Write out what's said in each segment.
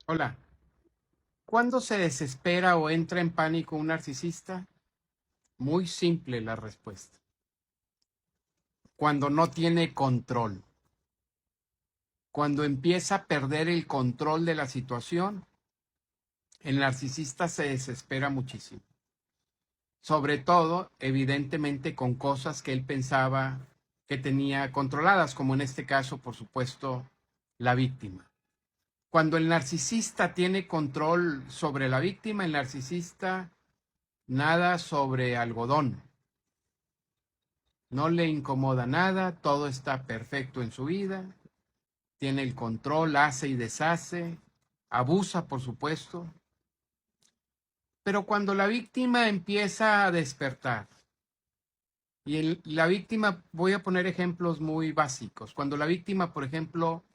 Hola, ¿cuándo se desespera o entra en pánico un narcisista? Muy simple la respuesta. Cuando no tiene control. Cuando empieza a perder el control de la situación, el narcisista se desespera muchísimo. Sobre todo, evidentemente, con cosas que él pensaba que tenía controladas, como en este caso, por supuesto, la víctima. Cuando el narcisista tiene control sobre la víctima, el narcisista nada sobre algodón. No le incomoda nada, todo está perfecto en su vida, tiene el control, hace y deshace, abusa, por supuesto. Pero cuando la víctima empieza a despertar, la víctima, voy a poner ejemplos muy básicos, cuando la víctima, por ejemplo,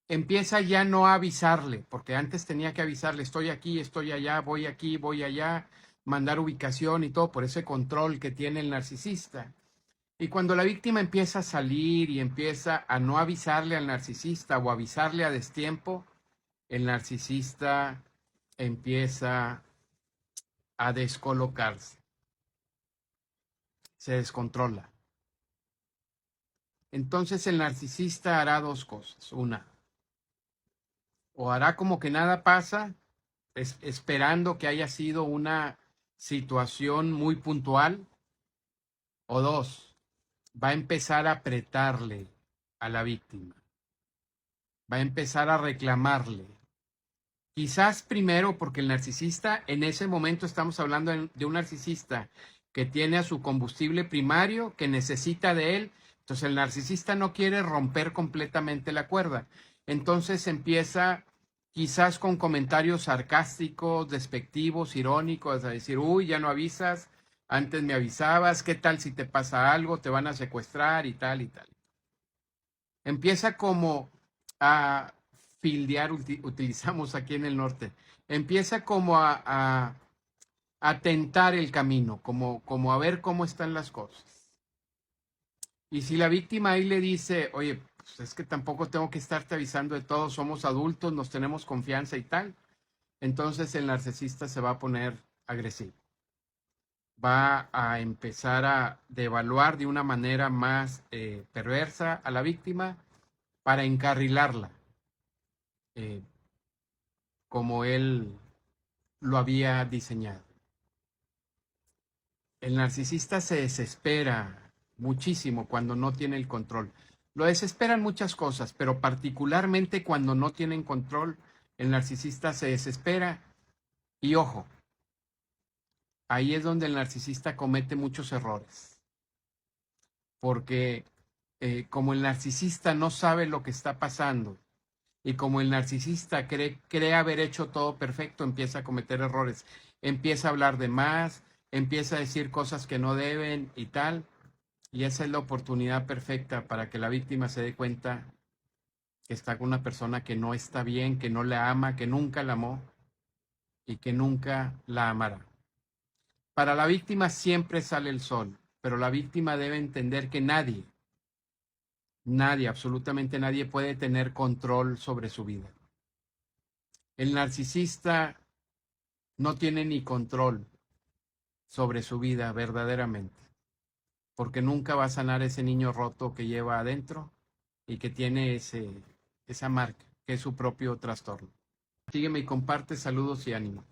empieza ya no a avisarle, porque antes tenía que avisarle, estoy aquí, voy allá, mandar ubicación y todo, por ese control que tiene el narcisista. Y cuando la víctima empieza a salir y empieza a no avisarle al narcisista o avisarle a destiempo, el narcisista empieza a descolocarse, se descontrola. Entonces el narcisista hará dos cosas. Una, o hará como que nada pasa, esperando que haya sido una situación muy puntual. O dos, va a empezar a apretarle a la víctima. Va a empezar a reclamarle. Quizás primero porque el narcisista, en ese momento estamos hablando de un narcisista que tiene a su combustible primario, que necesita de él. Entonces el narcisista no quiere romper completamente la cuerda. Entonces empieza quizás con comentarios sarcásticos, despectivos, irónicos, a decir, uy, ya no avisas, antes me avisabas, ¿qué tal si te pasa algo? Te van a secuestrar y tal y tal. Empieza como a fildear, utilizamos aquí en el norte, empieza como a tentar el camino, como a ver cómo están las cosas. Y si la víctima ahí le dice, oye, pues es que tampoco tengo que estarte avisando de todo, somos adultos, nos tenemos confianza y tal, entonces el narcisista se va a poner agresivo. Va a empezar a devaluar de una manera más perversa a la víctima para encarrilarla, eh, como él lo había diseñado. El narcisista se desespera muchísimo cuando no tiene el control. Lo desesperan muchas cosas, pero particularmente cuando no tienen control, el narcisista se desespera. Y ojo, ahí es donde el narcisista comete muchos errores, porque como el narcisista no sabe lo que está pasando y como el narcisista cree haber hecho todo perfecto, empieza a cometer errores, empieza a hablar de más, empieza a decir cosas que no deben y tal. Y esa es la oportunidad perfecta para que la víctima se dé cuenta que está con una persona que no está bien, que no la ama, que nunca la amó y que nunca la amará. Para la víctima siempre sale el sol, pero la víctima debe entender que nadie, absolutamente nadie puede tener control sobre su vida. El narcisista no tiene ni control sobre su vida verdaderamente, porque nunca va a sanar ese niño roto que lleva adentro y que tiene esa marca, que es su propio trastorno. Sígueme y comparte, saludos y ánimo.